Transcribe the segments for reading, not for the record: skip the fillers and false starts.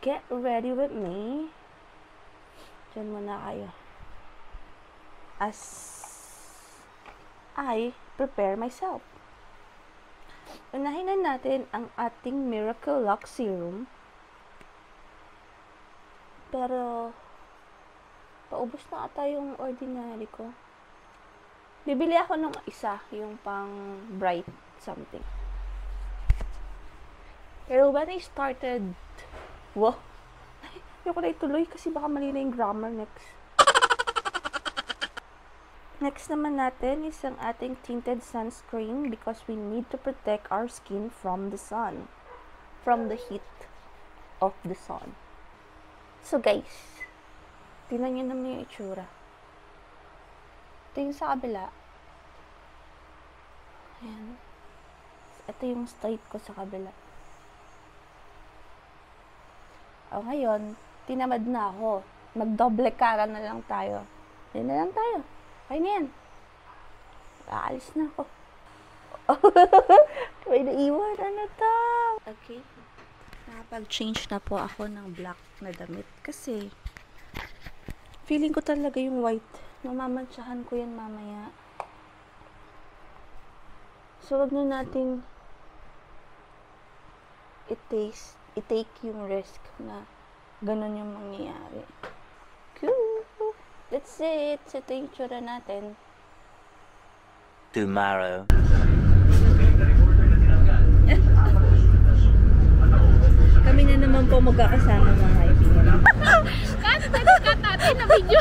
get ready with me. Diyan muna kayo. As I prepare myself. Unahin na natin ang ating Miracle Lock Serum. Pero, paubos na ata yung ordinary ko. Bibili ako ng isa, yung pang bright something. Pero when I started, wow, ayoko na ituloy kasi baka mali na yung grammar next. Next naman natin is ang ating tinted sunscreen because we need to protect our skin from the sun. From the heat of the sun. So guys, tingnan nyo naman yung itsura. Ito yung sa kabila. Ayan. Ito yung straight ko sa kabila. O ngayon, tinamad na ako. Mag-double cara na lang tayo. Yan na lang tayo. Okay na yan. Aalis na ako. May naiwan. Ano to? Okay. Nakapag-change na po ako ng black na damit. Kasi, feeling ko talaga yung white. Mamamantsahan ko yan mamaya. So, wag na nating i-take yung risk na ganun yung mangyayari. Cool. That's it. So, ito yung tsura natin. Tomorrow. Kami na naman po magkakasama mga kaibigan. Kahit nalikat natin na video.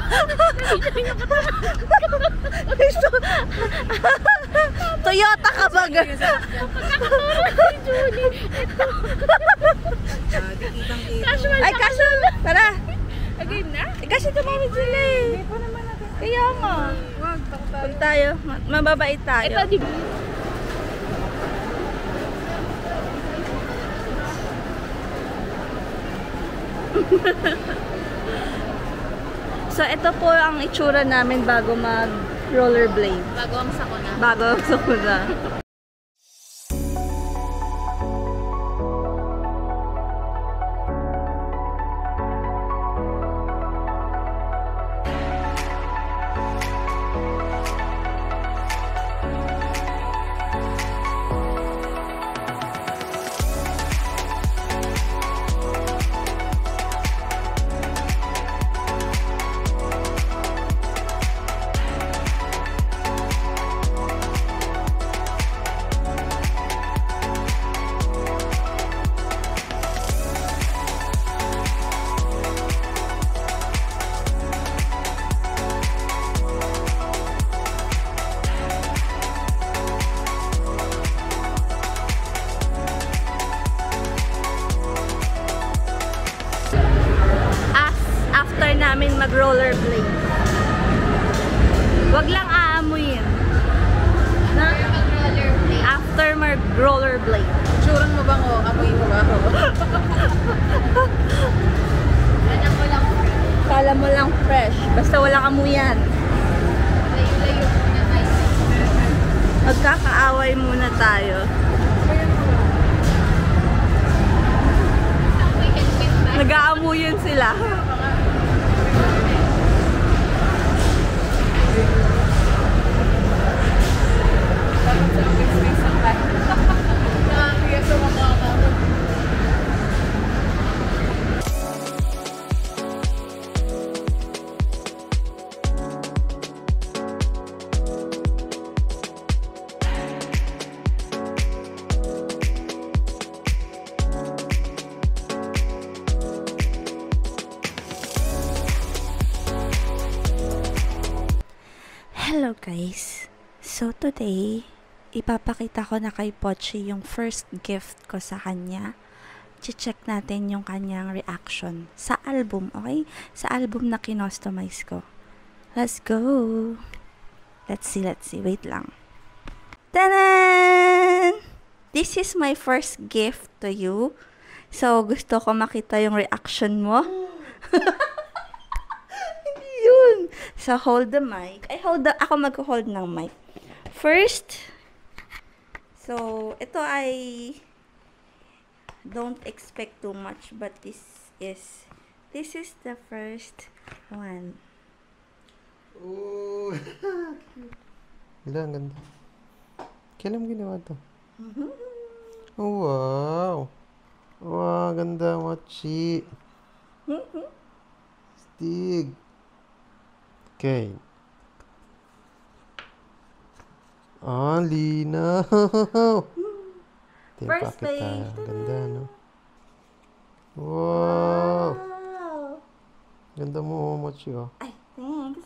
Na video yung Toyota ka ba? pagkakaturo ni Julie. Ito. Casual. Ay, casual! Tara! Again na? Kasi tumawid sila eh. Hindi po naman natin. Kaya nga. Wag, Pag tayo, mababait tayo. ito, di ba? So, ito po ang itsura namin bago mag-rollerblade. Bago ang sakuna. Bago ang sakuna. Namin mag-rollerblade. Wag lang aamuyin. Na? After mag-rollerblade. Tsuran mo bang o? Amoy mo ba? Kala mo lang fresh. Basta walang amuyan. Layo-layo muna tayo. Magkakaaway muna tayo. Nag-aamuyan sila. Hello guys! So today, ipapakita ko na kay Pochi yung first gift ko sa kanya. Check natin yung kanyang reaction sa album, okay? Sa album na kinostomize ko. Let's go! Let's see. Wait lang. Tanan! This is my first gift to you. So, gusto ko makita yung reaction mo. Yun. So, hold the mic. Ako mag-hold ng mic. First, so, ito ay don't expect too much, but this this is the first one. Oh. Wala, ang ganda. Kailan mo ginawa to? Oh, wow. Wow, ganda, Mochi. Stig. Okay. Ah, linaw. First Pakita. page. Ganda, no? Wow. Wow! Ganda mo, Mochi, oh. Ay, thanks.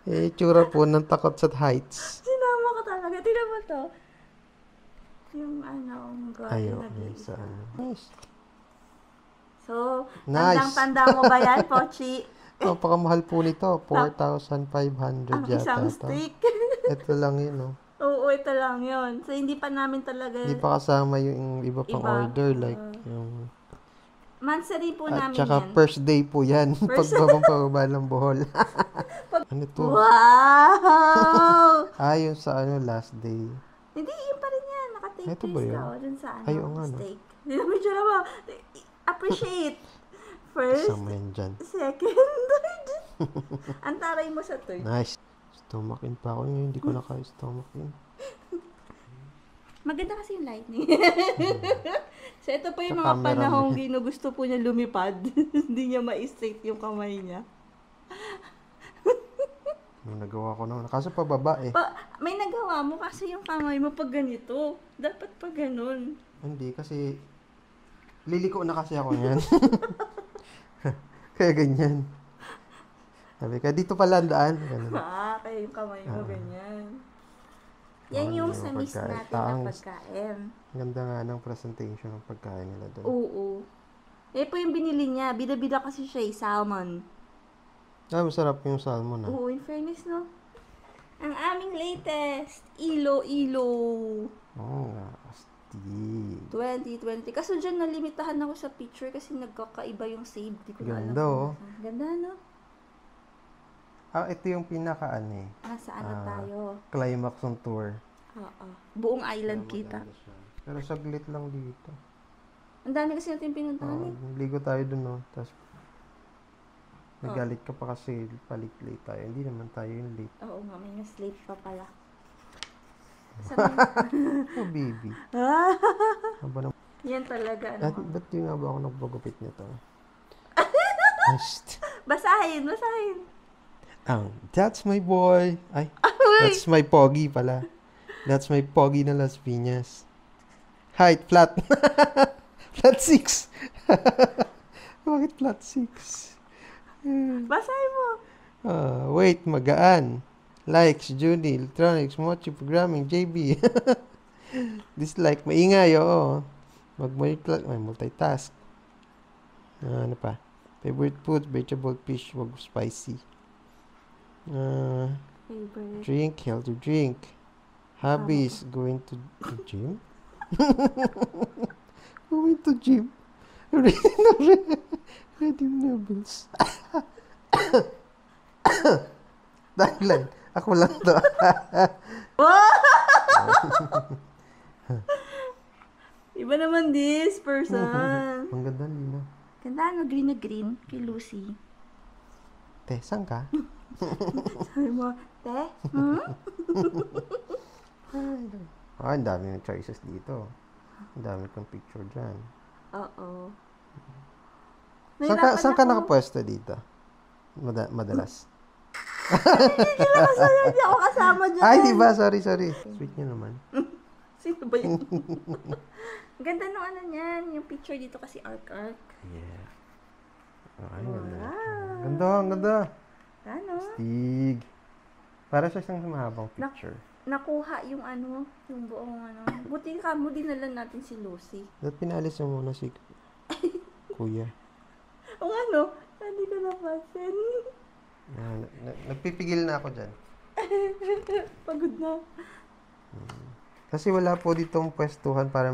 Eh, tsura po ng takot sa heights. Sinama ko talaga. Tingnan mo to. Yung ang Ayo, nag-iisa. sa ano. Nice. So, Nice. tandang-tanda mo ba yan, Pochi? Napakamahal po nito. 4,500 Ang yata isang to. steak. Ito lang yun, oh. Oo, ito lang yun. So, hindi pa namin talaga... Hindi pa kasama yung iba pang Iba. order. Like, yung... Mansari po At namin saka yan. first day po yan. Pagbababa ng Bohol. Ano to? Wow! Yung sa last day. Hindi, yun pa rin yan. Naka-take Ito ba place yun? ka. O, dun sa Ay, oo nga, no? steak. Hindi namin siya naman. Appreciate. First, Isama yan dyan. second, third. Ang taray mo sa third. Nice. Stomach in pa ako. Hindi ko naka-stomach in. Maganda kasi yung lighting. So, ito po yung Sa mga camera panahong mo. ginugusto po niya lumipad. Hindi niya ma-straight yung kamay niya. Yung nagawa ko naman. Kaso pababa eh. May nagawa mo kasi yung kamay mo pag ganito. Dapat pag ganun. Hindi kasi liliko na kasi ako niyan. Kaya ganyan. Sabi ka, dito pala ang daan. Ganun. Kaya yung kamay mo ganyan. Ah, Yan yung yung sa miss pagkain. natin na pagkain. Ganda nga ng presentation ng pagkain nila doon. Oo. Eh po yung binili niya. Bida-bida kasi siya salmon. Masarap yung salmon ah. Oo, in fairness, no? Ang aming latest, Ilo-Ilo. Oo nga, astig. 2020. Kaso dyan nalimitahan ako sa picture kasi nagkakaiba yung save. Di ko na alam. Ganda, oh. Ganda, no? Ito yung pinaka Saan na tayo? climax ng tour. Oo. Buong island kita. Maganda siya. Pero saglit lang dito. Ang dami kasi natin pinuntahan eh. Ligo tayo dun, no? Tapos, nagalit ka pa kasi late tayo. Hindi naman tayo yung late. Oo nga, may mas late pa pala. Oh, baby. Aba na. Yan talaga. Ano? Ba't yung nga ba ako nagpagupit nito? Basahin. That's my boy. Ay, that's my pogi pala. That's my pogi na Las Piñas. Height, flat. Flat 6. Bakit flat 6? Basahin mo. Wait, magaan. Likes, Judy, electronics, mochi, programming, JB. Dislike, maingay, oo. Multitask. Ano pa? Favorite food, vegetable, fish, wag spicy. Favorite. Drink, healthy drink. Hobbies, going to gym? Going to gym. Reading novels. Tagline. Ako lang to. Iba naman this person. Ang ganda nila. Ganda, green na green. Kay Lucy. Te, saan ka? Sabi mo, te? Ang dami ng choices dito. Ang dami kong picture dyan. Oo. Saan ka nakapwesto dito? Madalas. Hindi ako kasama dyan. Ay, di ba? Sorry. Sweet nyo naman. Sino ba yun? Ganda nung ano niyan. Yung picture dito kasi arc. Yeah. Ay, ganda. Wow. Ganda. Ano? Stig. Para sa isang mahabang picture. Nakuha yung yung buong Buti dinala natin si Lucy. Dapat pinalis mo muna si Kuya. O hindi ko napansin. Nagpipigil na ako dyan. Pagod na. Kasi wala po ditong pwestuhan para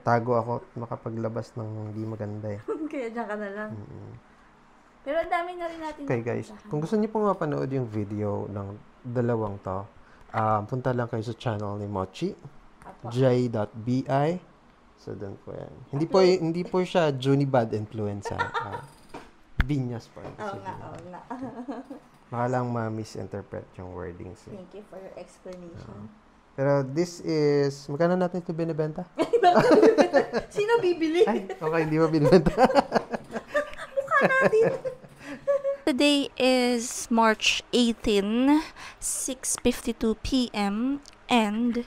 tago ako at makapaglabas ng hindi maganda eh. Kaya dyan ka na lang. Pero ang dami na rin natin. Okay guys, kung gusto niyo pong mapanood yung video ng dalawang to, punta lang kayo sa channel ni Mochi. J.bi. So, doon po yan. Hindi po siya Juni Bad Influenza. Binyas po. Oo nga. Baka lang ma-misinterpret yung wordings. Thank you for your explanation. Pero this is, magkano natin ito binibenta? Sino bibili? Ay, okay, hindi mo binibenta. Mukha natin. Today is March 18, 6:52 p.m. and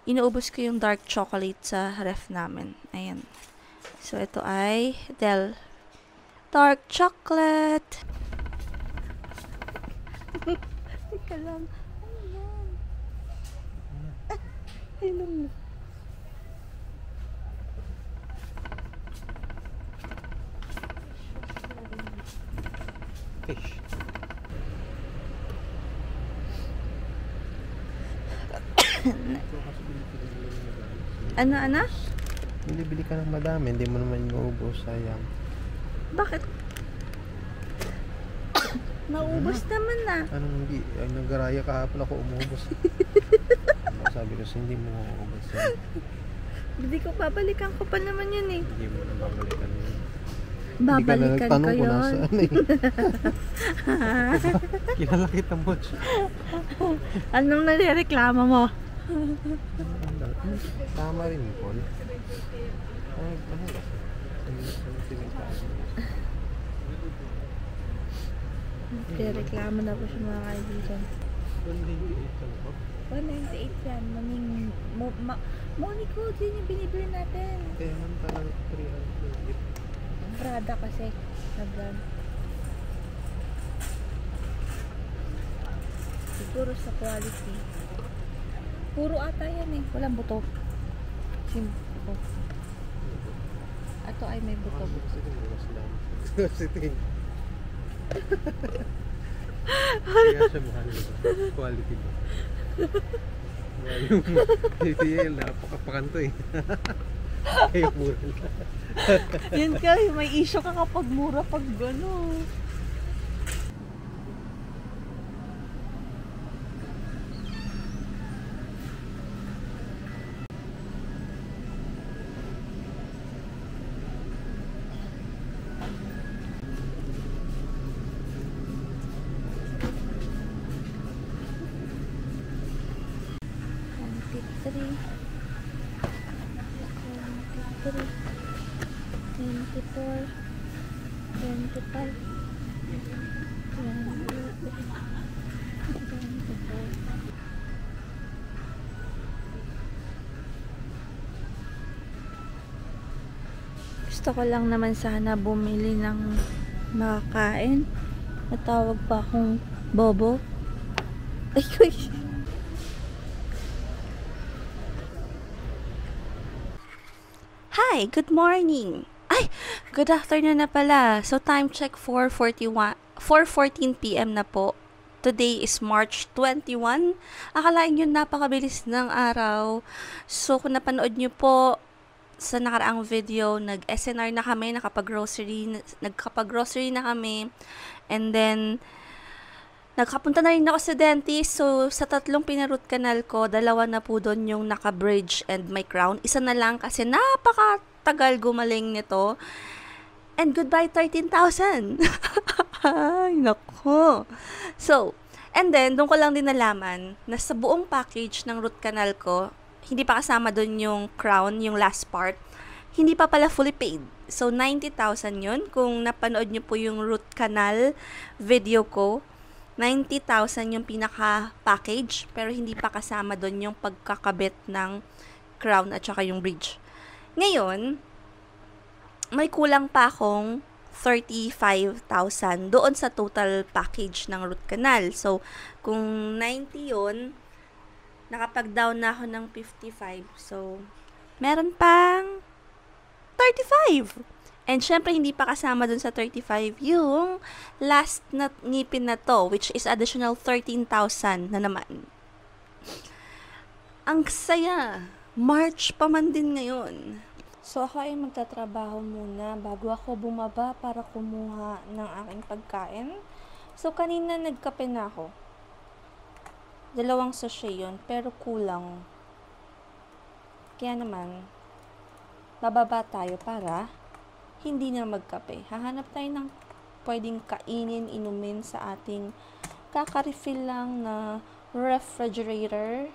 inuubos ko yung dark chocolate sa ref namin. Ayan. So, ito ay Del Dark Chocolate. Teka lang. Ayan. Inom na. Fish. Ano? Bili ka ng madami, hindi mo naman inuubos, sayang. Bakit? Naubos naman na. Anong hindi? Ay, naggaraya kahapon ako umubos. Sabi ko, hindi mo umubos yan. Hindi ko babalikan ko pa naman yun eh. Hindi mo na babalikan yun. Babalikan ko kung yun. nasaan eh. Kilala kita, Moch. Anong nalireklamo mo? Tama rin, Paul. Ano kasi? Nagreklamo na po siya mga kaibigan. 198 yan. Monico, din yung binibili natin. Kaya man talaga 300. Prada kasi. Na brand. Siguro sa quality. Puro ata yan eh. Walang buto. Buto. Ato ay may buto. Kaya siya mahal ba? Quality ba? Mahal yung ATL, napakapakanto eh. Kaya mura na. Yun ka, may issue ka kapag mura pag gano'n. Gusto ko lang naman sana bumili ng makakain. Natawag pa akong bobo. Ay, uy. Hi, good morning. Ay, good afternoon na pala. So, time check 4:14 p.m. na po. Today is March 21. Akalain nyo napakabilis ng araw. So, kung napanood nyo po sa nakaraang video, nag-SNR na kami, nagkapag-grocery na kami. And then, nagkapunta na rin ako sa dentist. So, sa 3 pinaroot canal ko, 2 na po doon yung naka-bridge and may crown. Isa na lang kasi napakatagal gumaling nito. And goodbye 13,000. Ay, nako. So, and then, doon ko lang din nalaman na sa buong package ng root canal ko, hindi pa kasama doon yung crown, yung last part. Hindi pa pala fully paid. So, 90,000 yun. Kung napanood nyo po yung root canal video ko, 90,000 yung pinaka-package. Pero hindi pa kasama doon yung pagkakabit ng crown at saka yung bridge. Ngayon, may kulang pa akong 35,000 doon sa total package ng root canal. So, kung 90 yun, nakapag-down na ako ng 55. So, meron pang 35. And syempre, hindi pa kasama dun sa 35 yung last na ngipin na to, which is additional 13,000 na naman. Ang saya. March pa man din ngayon. So, ako ay magtatrabaho muna bago ako bumaba para kumuha ng aking pagkain. So, kanina nagkape na ako. 2 sachet yun, pero kulang. Kaya naman, bababa tayo para hindi na magkape. Hahanap tayo ng pwedeng kainin, inumin sa ating kaka-refill lang na refrigerator.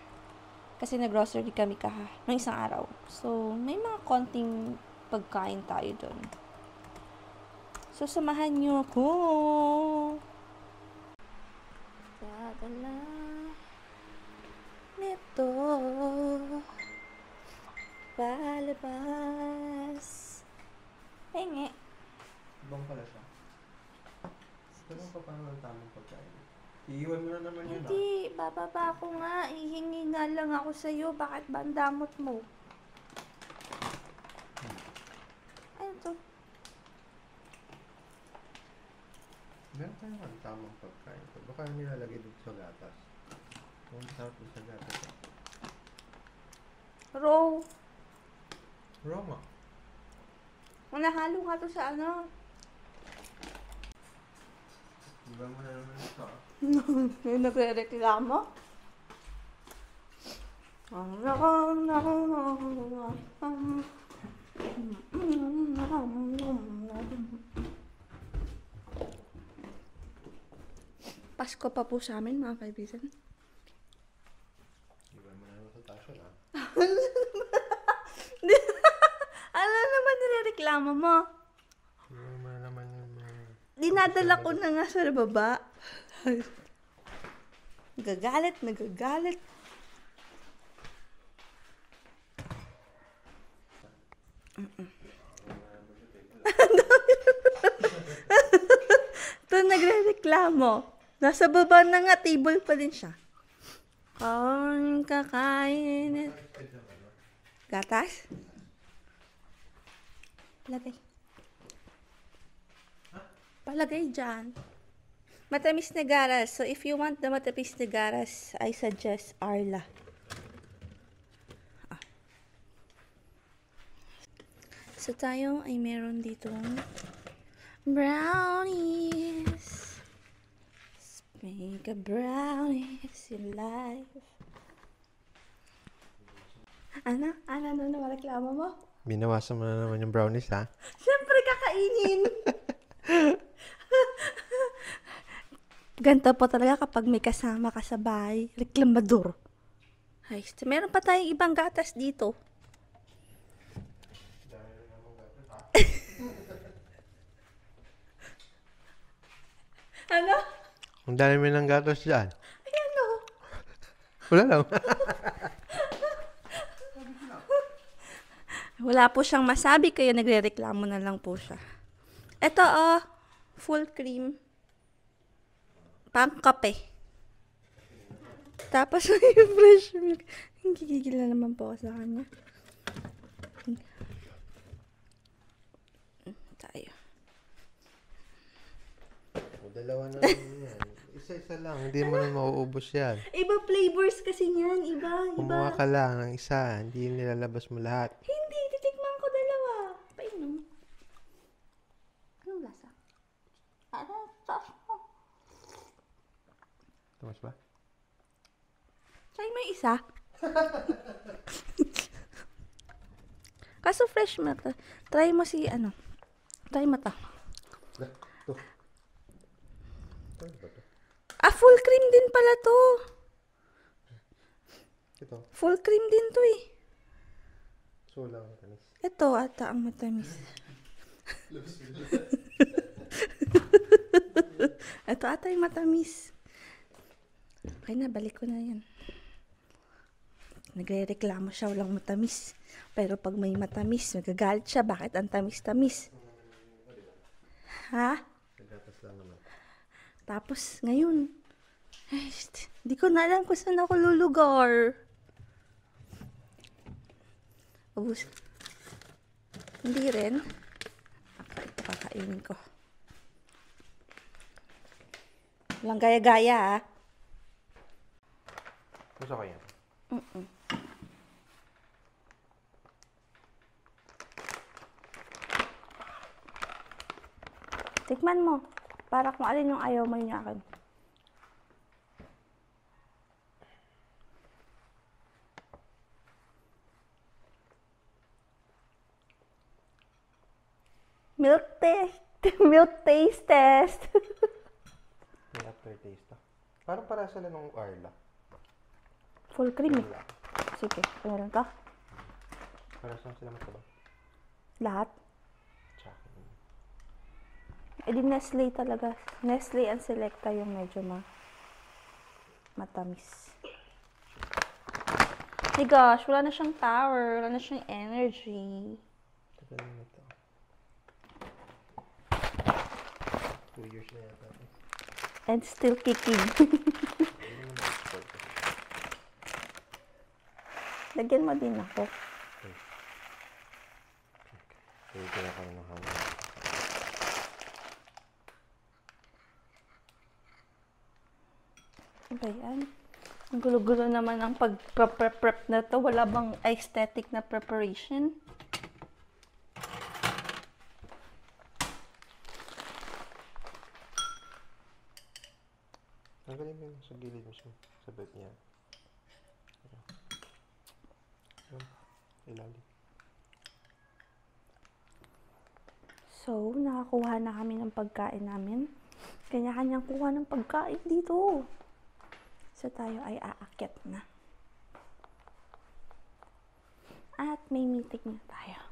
Kasi nag-grocery kami ng isang araw. So, may mga konting pagkain tayo doon. So, samahan nyo ako. Padala nito palabas. Penge. Ibang pala siya. Tanong pa paano ang tamang pagkain. Iiwan mo na naman yun, Hindi, bababa ko nga. Ihingi nga lang ako sa'yo. Bakit ba ang damot mo? Ano to? Meron tayo ang tamang pagkain. Baka nilalagay dito sa gatas. Kung sarap sa gatas. Raw. Roma. Manahalo nga to sa ano. Iba mo na naman ito. May nagre-reklamo? Pasko pa po sa amin, mga kaibigan. Iba mo na naman sa tasyo na. Ano naman nirereklamo mo? Iba mo na naman yung Dinadala ko na nga sa baba. Nagagalit. Ito nagre-reklamo. Nasa baba na nga, table pa din siya. Kakain. Gatas? Palagay dyan. Matamis na garas. So, if you want the matamis na garas, I suggest Arla. So, tayo ay meron dito brownies. Make a brownies in life. Ano? Ano reklamo mo? Binawasan mo na naman yung brownies, ha? Siyempre, kakainin. Ganito po talaga kapag may kasama ka sa bahay. Reklamador. Ay, meron pa tayong ibang gatas dito. Ano? Ang dami ng gatas dyan. Ay, ano? Wala lang. Wala po siyang masabi, kaya nagre-reklamo na lang po siya. Ito, full cream. Pang kape. Tapos may fresh milk. Gigigil na naman po ako sa kanya. Tayo. Dalawa na lang yan. Isa-isa lang. Hindi mo na mauubos yan. Iba flavors kasi niyan. Iba. Kumuha ka lang ng isa. Hindi nilalabas mo lahat. Hindi, titikman ko dalawa. Painom. Anong lasa? Ano? Tumas ba? Try mo yung isa. Kaso fresh milk. Try mo si ano. Try mo to. Full cream din pala to. Ito. Full cream din to eh. So lang. Tanis. Ito ata ang matamis. Ito ata yung matamis. Okay na, balik ko na yan. Nagre-reklamo siya, walang matamis. Pero pag may matamis, nagagalit siya. Bakit ang tamis-tamis? Ha? Gatas lang naman. Tapos, ngayon, ay, di ko na alam kung saan ako lulugar. Ubus. Hindi rin. Okay, ito kakainin ko. Walang gaya-gaya, ha? Gusto ko yan. Tikman mo. Para kung alin yung ayaw mo yung akin. Milk taste. Milk taste test. May aftertaste to. Parang para sila nung Arla. Full cream. Arla. Sige, meron ka? Para saan sila mataba? Lahat? Tsaka. E di Nestle talaga. Nestle and Selecta yung medyo matamis. Hey gosh, wala na siyang power. Wala na siyang energy. Tagal na ito. 2 years na yata. And still kicking. Lagyan mo din ako. Kaya kaya ka ng hangin. Ano yan? Ang gulo-gulo naman ang pag-prep na to. Wala bang aesthetic na preparation? Tanggalin mo yun sa gilid mismo. Sa belt niya. Ilalim. So, nakakuha na kami ng pagkain namin. Kanya-kanyang kuha ng pagkain dito. So, tayo ay aakyat na. At may meeting na tayo.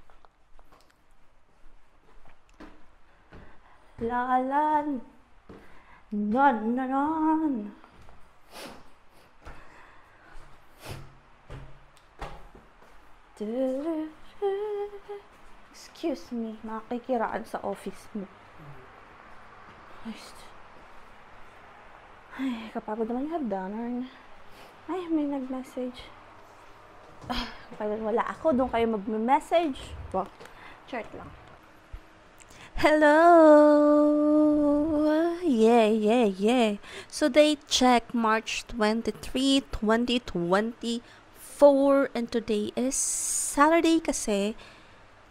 Lalan! Non! Excuse me, makikiraan sa office mo. Ay, kapagod naman yung hagdanan. Ay, may nag-message. Kapag wala ako, doon kayo mag-message. Wow, chart lang. Hello! Yeah. So, date check, March 23, 2024. And today is Saturday kasi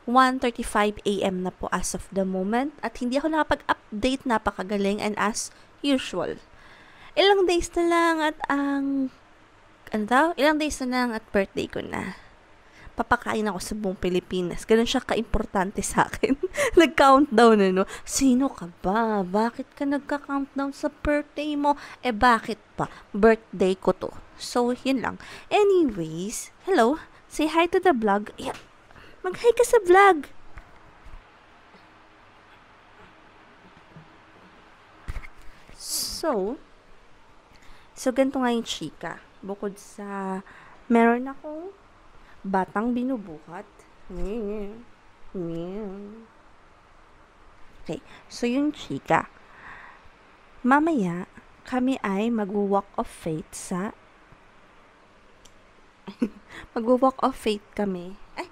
1:35 a.m. na po as of the moment. At hindi ako nakapag-update, napakagaling. And as usual, ilang days na lang at ilang days na lang at birthday ko na. Papakain ako sa buong Pilipinas. Ganun siya ka-importante sa akin. Nag-countdown na, no? Sino ka ba? Bakit ka nagka-countdown sa birthday mo? Bakit pa? Birthday ko to. So, yun lang. Anyways, hello. Say hi to the vlog. Yeah. Mag-hi ka sa vlog. So, ganito nga yung chika. Bukod sa meron akong batang binubuhat. Okay, so yung chika. Mamaya, kami ay mag-walk of faith sa mag-walk of faith kami. Ay,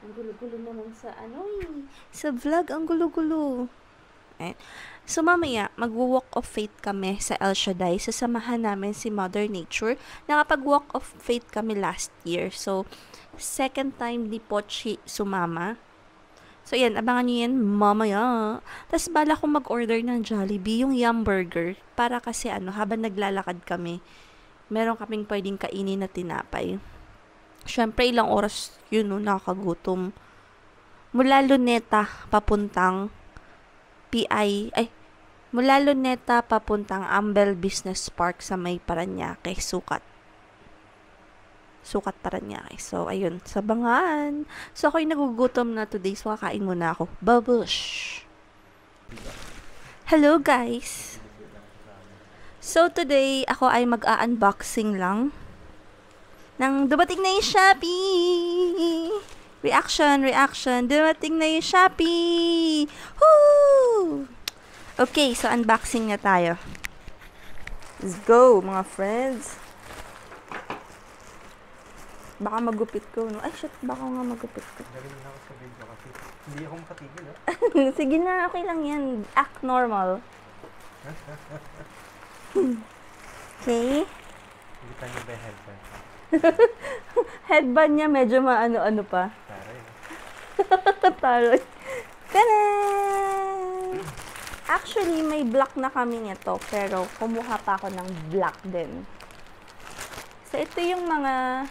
ang gulo-gulo naman sa sa vlog, ang gulo-gulo. So, mamaya, mag-walk of faith kami sa El Shaddai. Sasamahan namin si Mother Nature. Nakapag-walk of faith kami last year. So, second time ni Pochi sumama. So, yan. Abangan nyo yan mamaya. Tapos, bala ko mag-order ng Jollibee, yung Yum Burger. Para kasi, habang naglalakad kami, meron kaming pwedeng kainin na tinapay. Siyempre, ilang oras yun, nakakagutom. Mula Luneta, papuntang mula Luneta papuntang Ambel Business Park sa may Paranaque, Sukat Paranaque. So, ayun, sabangan. So, ako'y nagugutom na today, so kakain muna ako. Babush! Hello, guys! So, today, ako ay mag-a-unboxing lang ng dumating na yung Shopee! Reaction! Dumating na yung Shopee! Woo! Okay, so unboxing na tayo. Let's go, mga friends. Baka magupit ko, no? Ay, shit, baka nga magupit ko. Galing na ako sa video kasi hindi ako makatigil, Sige na, okay lang yan. Act normal. Okay. Hindi tayo ba headband? Headband niya medyo maano-ano pa. Taroy. Taran! Actually, may black na kami nito, pero kumuha pa ako ng black din. So, ito yung mga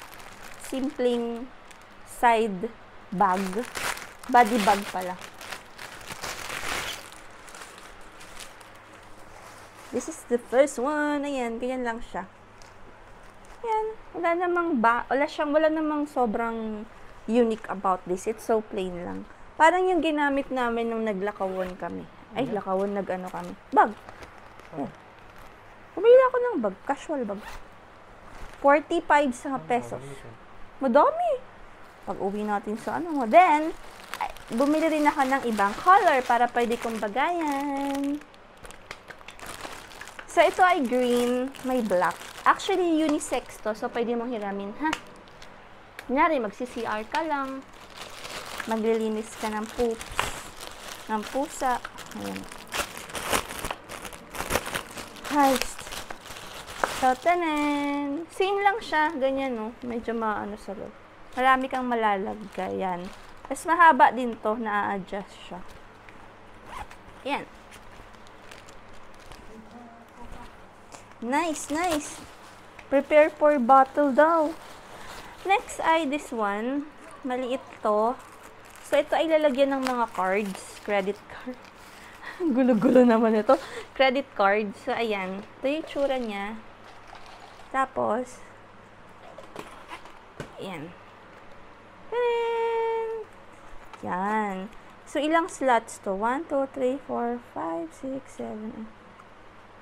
simpleng side bag. Body bag pala. This is the first one. Ayan, ganyan lang siya. Ayan, wala namang sobrang unique about this. It's so plain lang. Parang yung ginamit namin nung naglakawon kami. Ay, lakawon, kami. Bag. Ayan. Bumili ako ng bag. Casual bag. 45 sa pesos. Madami. Pag uwi natin sa ano mo. Then, bumili rin ako ng ibang color para pwede kong bagayan. So, ito ay green, may black. Actually, unisex to, so pwede mong hiramin, ha? Kunyari, magsi-CR ka lang. Maglilinis ka ng poops, ng pusa. Ayan. Heist. So, tanan. Same lang siya, ganyan, no? Medyo maano sa loob. Marami kang malalagay, yan. Tapos mahaba din to, na-adjust siya. Yan. Nice, nice. Prepare for battle daw. Next ay this one. Maliit to. So, ito ay lalagyan ng mga cards. Credit card. Gulo-gulo naman ito. Credit card. So, ayan. Ito yung tsura niya. Tapos, ayan. Yan. So, ilang slots to? 1, 2, 3, 4, 5, 6, 7,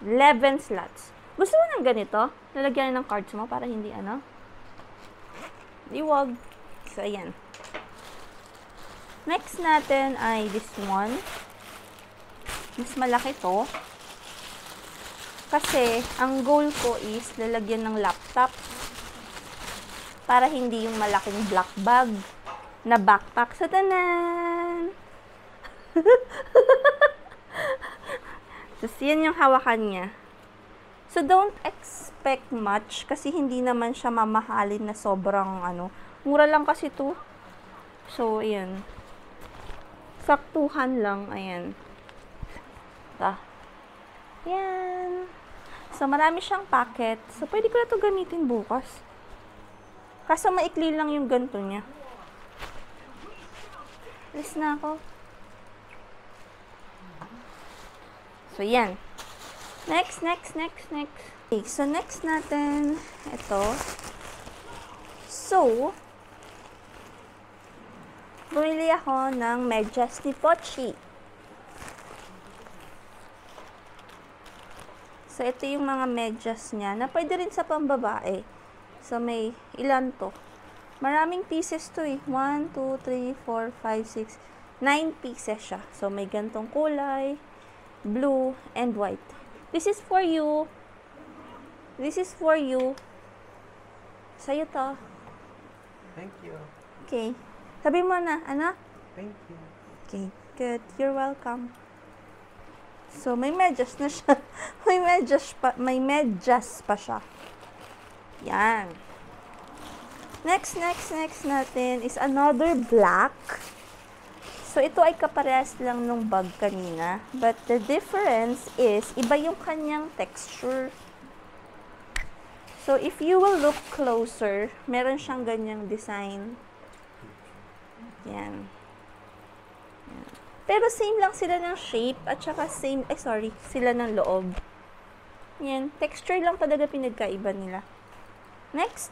11 slots. Gusto mo ng ganito? Lalagyan ng cards mo para hindi ano? Liwag. So, ayan. Next natin ay this one. Mas malaki to. Kasi, ang goal ko is lalagyan ng laptop para hindi yung malaking black bag na backpack sa tanan. So, yan yung hawakan niya. So, don't expect much kasi hindi naman siya mamahalin na sobrang ano. Mura lang kasi to. So, ayan. Saktuhan lang. Ayan. Yan. So, marami siyang packet. So, pwede ko na to gamitin bukas. Kaso, maikli lang yung ganito niya. Alis na ako. So, yan. Next. Okay, so next natin, ito. So, bumili ako ng medyas ni Pochi. So, ito yung mga medyas niya na pwede rin sa pambabae. So, may ilan to? Maraming pieces to eh. 1, 2, 3, 4, 5, 6, 9 pieces siya. So, may gantong kulay, blue, and white. This is for you. This is for you. Sa'yo to. Thank you. Okay. Sabi mo na, ano? Thank you. Okay, good. You're welcome. So, may medyas na siya. may medyas pa siya. Yan. Next natin is another black. So, ito ay kaparehas lang nung bag kanina. But the difference is, iba yung kanyang texture. So, if you will look closer, meron siyang ganyang design. Yan. Pero same lang sila ng shape at saka sila ng loob. Yan. Texture lang talaga pinagkaiba nila. Next,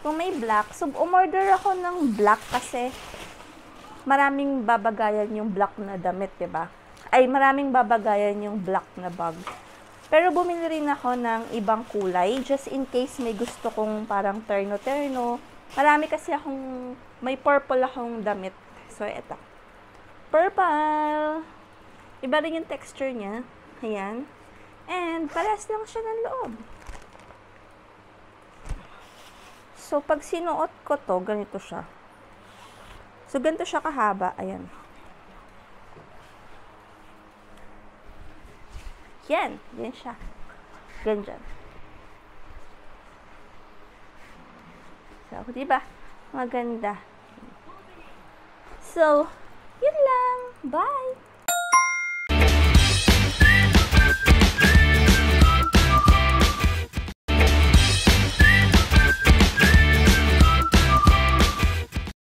kung may black, so umorder ako ng black kasi maraming babagayan yung black na damit, diba? Ay, maraming babagayan yung black na bag. Pero bumili rin ako ng ibang kulay, just in case may gusto kong parang terno-terno. Marami kasi may purple akong damit. So, eto. Purple! Iba rin yung texture niya. Ayan. And, parehas lang siya ng loob. So, pag sinuot ko to, ganito siya. So, ganito siya kahaba. Ayan. Yan. Yan siya. Ganyan. So, diba? Maganda. So, yun lang. Bye!